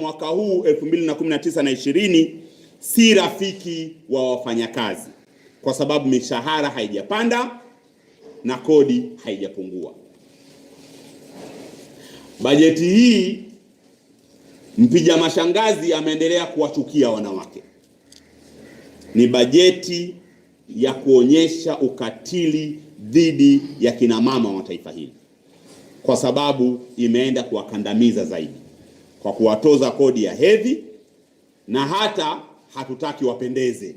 Mwaka huu 2019 na 20 si rafiki wa wafanyakazi kwa sababu mishahara haijapanda na kodi haijapungua. Bajeti hii mpija mashangazi ameendelea kuwachukia wanawake. Ni bajeti ya kuonyesha ukatili dhidi ya kina mama wa taifa hili, kwa sababu imeenda kuwakandamiza zaidi kwa kuwatoza kodi ya hedhi, na hata hatutaki wapendeze.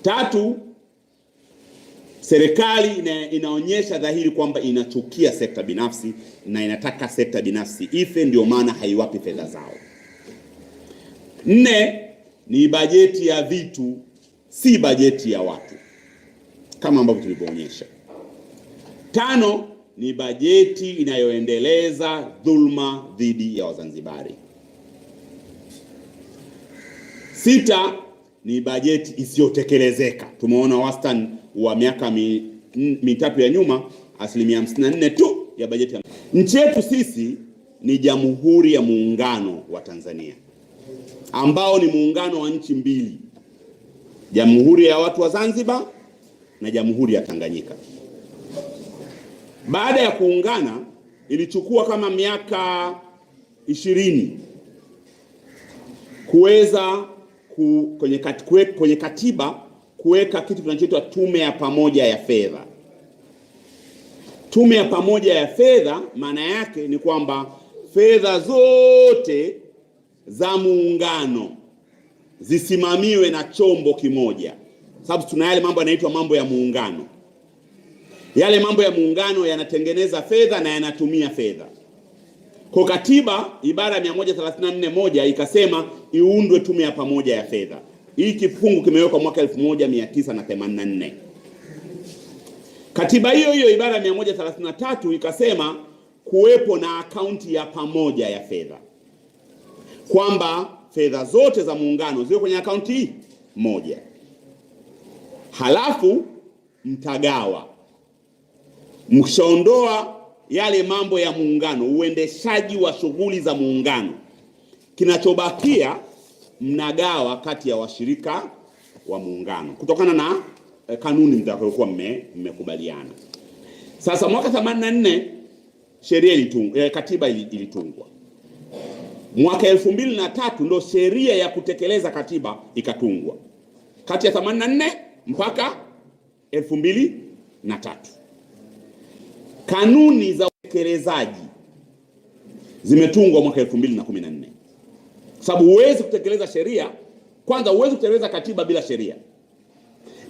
Tatu, serikali inaonyesha dhahiri kwamba inachukia sekta binafsi na inataka sekta binafsi ife, ndio maana haiwapi fedha zao. 4, ni bajeti ya vitu, si bajeti ya watu kama ambavyo tulivyoonyesha. 5, ni bajeti inayoendeleza dhulma dhidi ya Wazanzibari. 6, ni bajeti isiyotekelezeka. Tumeona wastani wa miaka mitatu ya nyuma, 54% tu ya bajeti. Nchi yetu sisi ni Jamhuri ya Muungano wa Tanzania, ambao ni muungano wa nchi mbili, Jamhuri ya watu wa Zanzibar na Jamhuri ya Tanganyika. Baada ya kuungana ilichukua kama miaka 20 kuweza kwenye katiba kuweka kitu kinachoitwa Tume ya Pamoja ya Fedha. Tume ya Pamoja ya Fedha maana yake ni kwamba fedha zote za muungano zisimamiwe na chombo kimoja, sababu tuna yale mambo yanaitwa mambo ya muungano. Yale mambo ya muungano yanatengeneza fedha na yanatumia fedha. Kwa katiba ibara 134(1) ikasema iundwe Tume ya Pamoja ya Fedha. Hii kifungu kimewekwa mwaka 1984. Katiba hiyo hiyo ibara 133 ikasema kuwepo na akaunti ya pamoja ya fedha, kwamba fedha zote za muungano ziwe kwenye akaunti moja. Halafu mtagawa, mkishaondoa yale mambo ya muungano, uendeshaji wa shughuli za muungano, kinachobakia mnagawa kati ya washirika wa muungano kutokana na kanuni mtakayokuwa mmekubaliana. Sasa mwaka 84 katiba ilitungwa. Mwaka 2003 ndo sheria ya kutekeleza katiba ikatungwa. Kati ya 84 mpaka 2003. Kanuni za utekelezaji zimetungwa mwaka 2014. Sababu huwezi kutekeleza sheria, kwanza huwezi kutekeleza katiba bila sheria,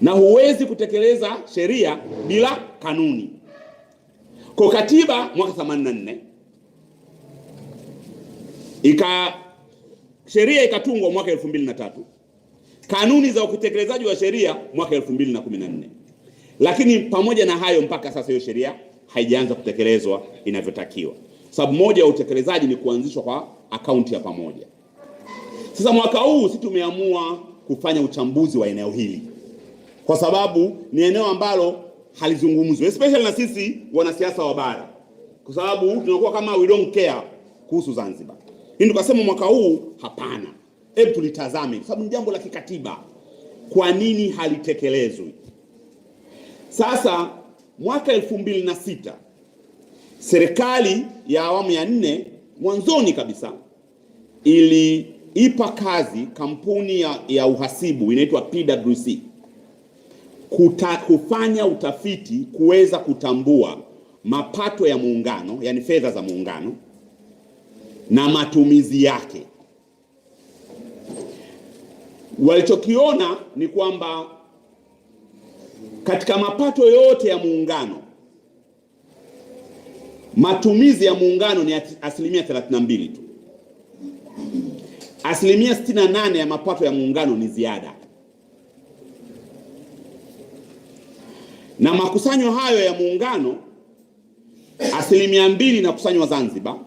na huwezi kutekeleza sheria bila kanuni. Kwa katiba mwaka 84 sheria ikatungwa mwaka 2003, kanuni za utekelezaji wa sheria mwaka 2014. Lakini pamoja na hayo mpaka sasa hiyo sheria haijaanza kutekelezwa inavyotakiwa. Sababu moja ya utekelezaji ni kuanzishwa kwa akaunti ya pamoja. Sasa mwaka huu sisi tumeamua kufanya uchambuzi wa eneo hili, kwa sababu ni eneo ambalo halizungumzwi, especially na sisi wanasiasa wa bara, kwa sababu tunakuwa kama we don't care kuhusu Zanzibar. Hii tukasema mwaka huu hapana, hebu tulitazame, kwa sababu ni jambo la kikatiba, kwa nini halitekelezwi. Sasa mwaka 2006 serikali ya awamu ya 4 mwanzoni kabisa iliipa kazi kampuni ya uhasibu inaitwa PwC kufanya utafiti kuweza kutambua mapato ya muungano, yani fedha za muungano na matumizi yake. Walichokiona ni kwamba katika mapato yote ya muungano, matumizi ya muungano ni 32% tu. 68% ya mapato ya muungano ni ziada. Na makusanyo hayo ya muungano, 2% inakusanywa Zanzibar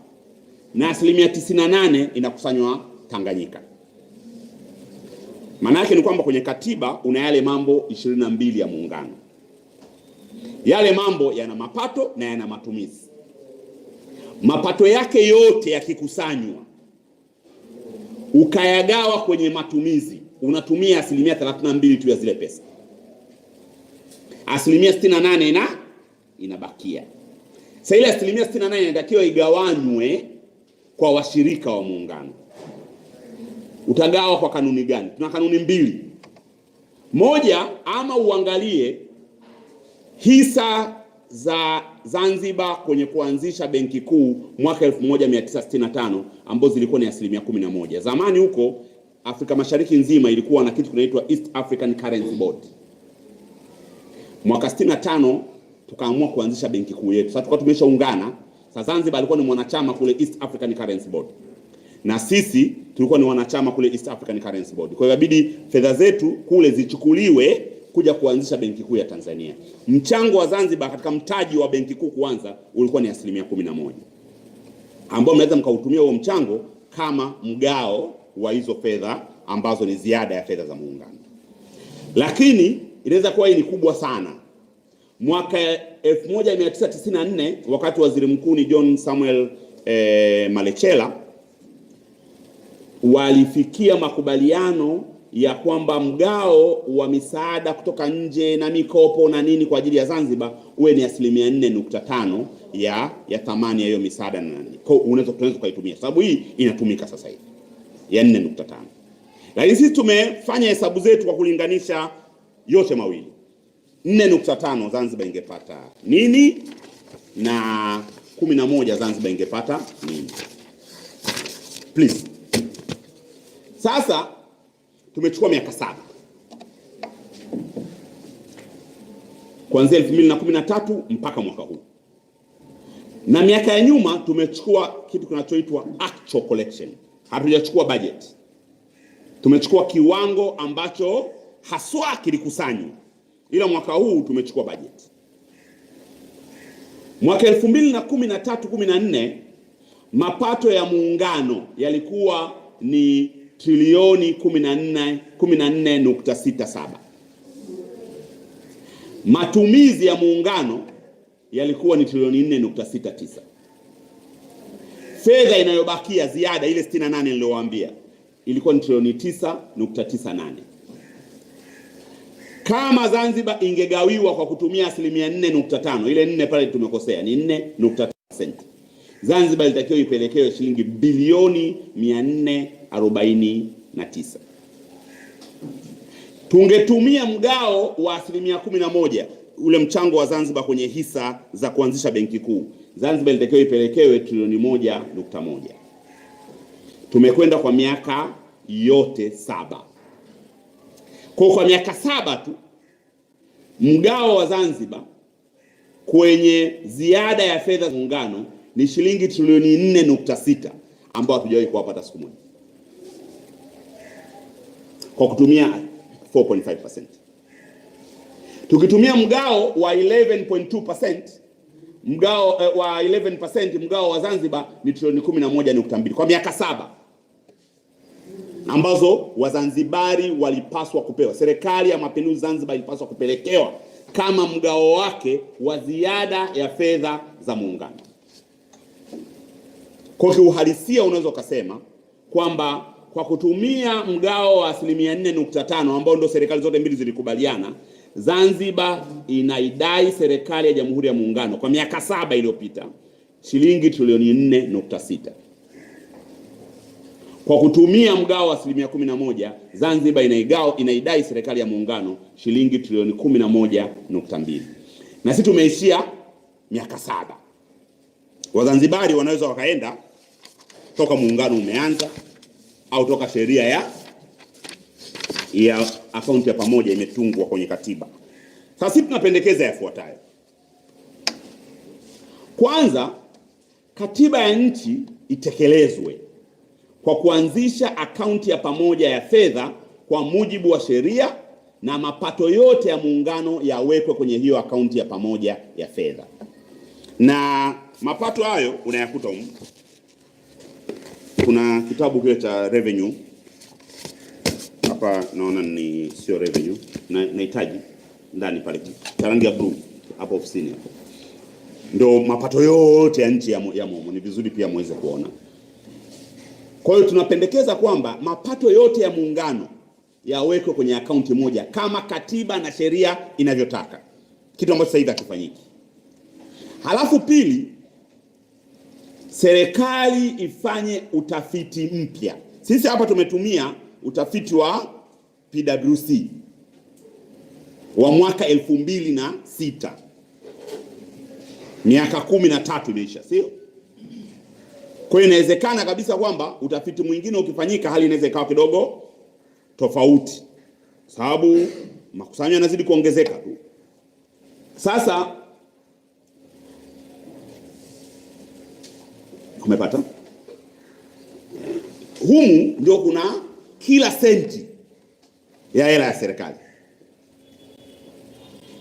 na 98% inakusanywa Tanganyika. Maana yake ni kwamba kwenye katiba una yale mambo 22 ya muungano. Yale mambo yana mapato na yana matumizi. mapato yake yote yakikusanywa ukayagawa kwenye matumizi, unatumia 32% tu ya zile pesa. 68% inabakia. Sasa ile 68% inatakiwa igawanywe kwa washirika wa muungano. Utagawa kwa kanuni gani? Tuna kanuni mbili. Moja, ama uangalie hisa za Zanzibar kwenye kuanzisha benki kuu mwaka 1965 ambazo zilikuwa ni 11%. Zamani huko Afrika Mashariki nzima ilikuwa na kitu kinaitwa East African Currency Board. Mwaka 65 tukaamua kuanzisha benki kuu yetu. Sasa tulikuwa tumeshaungana. Sasa Zanzibar alikuwa ni mwanachama kule East African Currency Board, na sisi tulikuwa ni wanachama kule East African Currency Board. Kwa hiyo inabidi fedha zetu kule zichukuliwe kuja kuanzisha benki kuu ya Tanzania. Mchango wa Zanzibar katika mtaji wa benki kuu kuanza ulikuwa ni 11%, ambao mnaweza mkautumia huo mchango kama mgao wa hizo fedha ambazo ni ziada ya fedha za muungano. Lakini inaweza kuwa hii ni kubwa sana. Mwaka 1994 wakati waziri mkuu ni John Samuel Malecela, walifikia makubaliano ya kwamba mgao wa misaada kutoka nje na mikopo na nini kwa ajili ya Zanzibar uwe ni 4.5% ya thamani ya hiyo misaada na nini. Kwa unaweza kuitumia, sababu hii inatumika sasa hivi ya 4.5. Lakini sisi tumefanya hesabu zetu kwa kulinganisha yote mawili. 4.5 Zanzibar ingepata nini na 11 Zanzibar ingepata nini? Please. Sasa tumechukua miaka 7 kuanzia 2013 mpaka mwaka huu, na miaka ya nyuma tumechukua kitu kinachoitwa actual collection. Hatujachukua budget, tumechukua kiwango ambacho haswa kilikusanywa, ila mwaka huu tumechukua budget. Mwaka 2013-14 mapato ya muungano yalikuwa ni trilioni 14.67. Matumizi ya muungano yalikuwa ni trilioni 4.69. Fedha inayobakia ziada ile 68 niliyowaambia ilikuwa ni trilioni 9.98. Kama Zanzibar ingegawiwa kwa kutumia 4.5, ile 4 pale tumekosea, ni 4.5%. Zanzibar ilitakiwa ipelekewe shilingi bilioni 449. Tungetumia mgao wa 11%, ule mchango wa Zanzibar kwenye hisa za kuanzisha benki kuu, Zanzibar ilitakiwa ipelekewe trilioni 1.1. Tumekwenda kwa miaka yote 7. Kwa miaka 7 tu mgao wa Zanzibar kwenye ziada ya fedha za muungano ni shilingi trilioni 4.6, ambao hatujawahi kuwapata siku moja, kwa kutumia 4.5%. Tukitumia mgao wa 11.2%, mgao wa 11%, mgao wa Zanzibar ni trilioni 11.2 kwa miaka 7 ambazo Wazanzibari walipaswa kupewa. Serikali ya Mapinduzi Zanzibar ilipaswa kupelekewa kama mgao wake wa ziada ya fedha za muungano. Kwa kiuhalisia unaweza kusema kwamba kwa kutumia mgao wa 4.5 ambao ndio serikali zote mbili zilikubaliana, Zanzibar inaidai serikali ya Jamhuri ya Muungano kwa miaka 7 iliyopita shilingi trilioni 4.6. Kwa kutumia mgao wa 11%, Zanzibar inaidai serikali ya Muungano shilingi trilioni 11.2. Na sisi tumeishia miaka 7. Wazanzibari wanaweza wakaenda toka muungano umeanza au toka sheria ya akaunti ya pamoja imetungwa kwenye katiba. Sasa sisi tunapendekeza yafuatayo. Kwanza, katiba ya nchi itekelezwe kwa kuanzisha akaunti ya pamoja ya fedha kwa mujibu wa sheria, na mapato yote ya muungano yawekwe kwenye hiyo akaunti ya pamoja ya fedha. Na mapato hayo unayakuta huko. Kuna kitabu kile cha revenue. Hapa naona ni sio revenue. Nahitaji ndani pale cha rangi ya blue hapo ofisini hapo. Ndio mapato yote ya nchi yamo. Ni vizuri pia muweze kuona. Kwa hiyo tunapendekeza kwamba mapato yote ya muungano yawekwe kwenye akaunti moja kama katiba na sheria inavyotaka, kitu ambacho sasa hivi hakifanyiki. Halafu pili, serikali ifanye utafiti mpya. Sisi hapa tumetumia utafiti wa PwC wa mwaka 2006. Miaka 13 imeisha, sio? Kwa hiyo inawezekana kabisa kwamba utafiti mwingine ukifanyika hali inaweza ikawa kidogo tofauti, sababu makusanyo yanazidi kuongezeka tu. Sasa umepata? Humu ndio kuna kila senti ya hela ya serikali.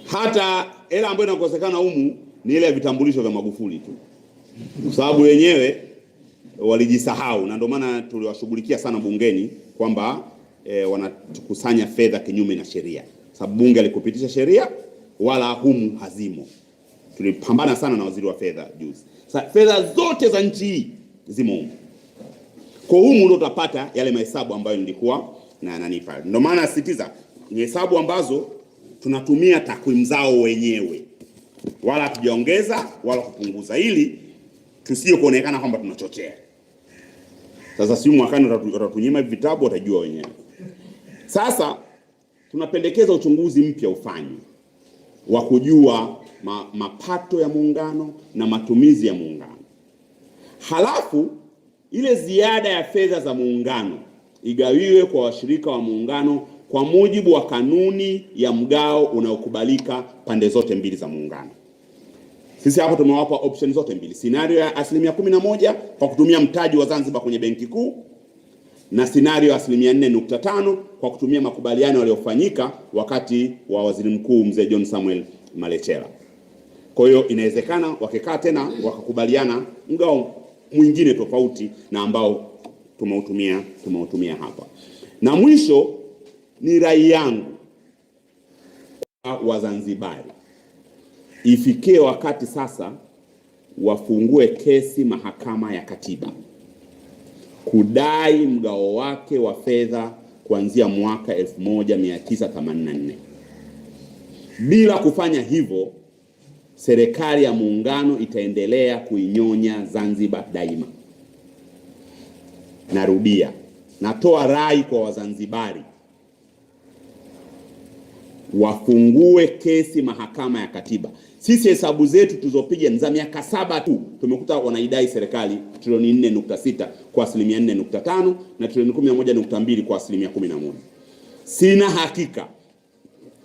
Hata hela ambayo inakosekana humu ni ile ya vitambulisho vya Magufuli tu, kwa sababu wenyewe walijisahau, na ndio maana tuliwashughulikia sana bungeni kwamba wanakusanya fedha kinyume na sheria, sababu bunge alikupitisha sheria wala humu hazimo. Tulipambana sana na waziri wa fedha juzi. Sasa fedha zote za nchi hii zimo humu. Kwa humu ndio utapata yale mahesabu ambayo nilikuwa na nani pale. Ndio maana nasisitiza ni hesabu ambazo tunatumia takwimu zao wenyewe, wala tujaongeza wala kupunguza, ili tusije kuonekana kwamba tunachochea. Sasa si mwakani watatunyima vitabu, watajua wenyewe. Sasa tunapendekeza uchunguzi mpya ufanywe wa kujua mapato ya muungano na matumizi ya muungano. Halafu ile ziada ya fedha za muungano igawiwe kwa washirika wa muungano kwa mujibu wa kanuni ya mgao unaokubalika pande zote mbili za muungano. Sisi hapo tumewapa option zote mbili. Scenario ya 11% kwa kutumia mtaji wa Zanzibar kwenye benki kuu, na scenario ya 4.5% kwa kutumia makubaliano yaliyofanyika wakati wa Waziri Mkuu Mzee John Samuel Malecela. Kwa hiyo inawezekana wakikaa tena wakakubaliana mgao mwingine tofauti na ambao tumeutumia hapa. Na mwisho ni rai yangu kwa Wazanzibari, ifikie wakati sasa wafungue kesi Mahakama ya Katiba kudai mgao wake wa fedha kuanzia mwaka 1984. Bila kufanya hivyo, serikali ya muungano itaendelea kuinyonya Zanzibar daima. Narudia, natoa rai kwa Wazanzibari wafungue kesi Mahakama ya Katiba. Sisi hesabu zetu tulizopiga ni za miaka 7 tu, tumekuta wanaidai serikali trilioni 4.6 kwa 4.5 na trilioni 11.2 kwa 11%. Sina hakika,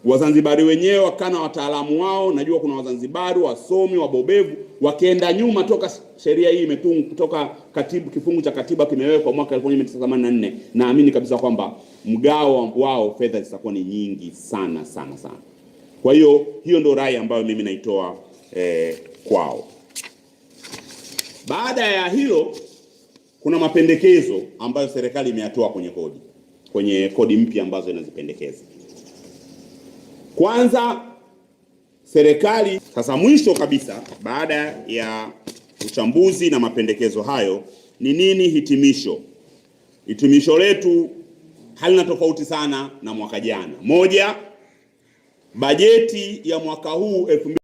Wazanzibari wenyewe wakana wataalamu wao, najua kuna Wazanzibari wasomi wabobevu wakienda nyuma toka sheria hii imetungwa, kutoka katibu kifungu cha katiba kimewekwa mwaka 1984, naamini kabisa kwamba mgao wao fedha zitakuwa ni nyingi sana. Kwa hiyo ndio rai ambayo mimi naitoa kwao. Baada ya hilo, kuna mapendekezo ambayo serikali imeyatoa kwenye kodi mpya ambazo inazipendekeza. Kwanza, serikali sasa, mwisho kabisa, baada ya uchambuzi na mapendekezo hayo, ni nini hitimisho? Hitimisho letu halina tofauti sana na mwaka jana. Moja, bajeti ya mwaka huu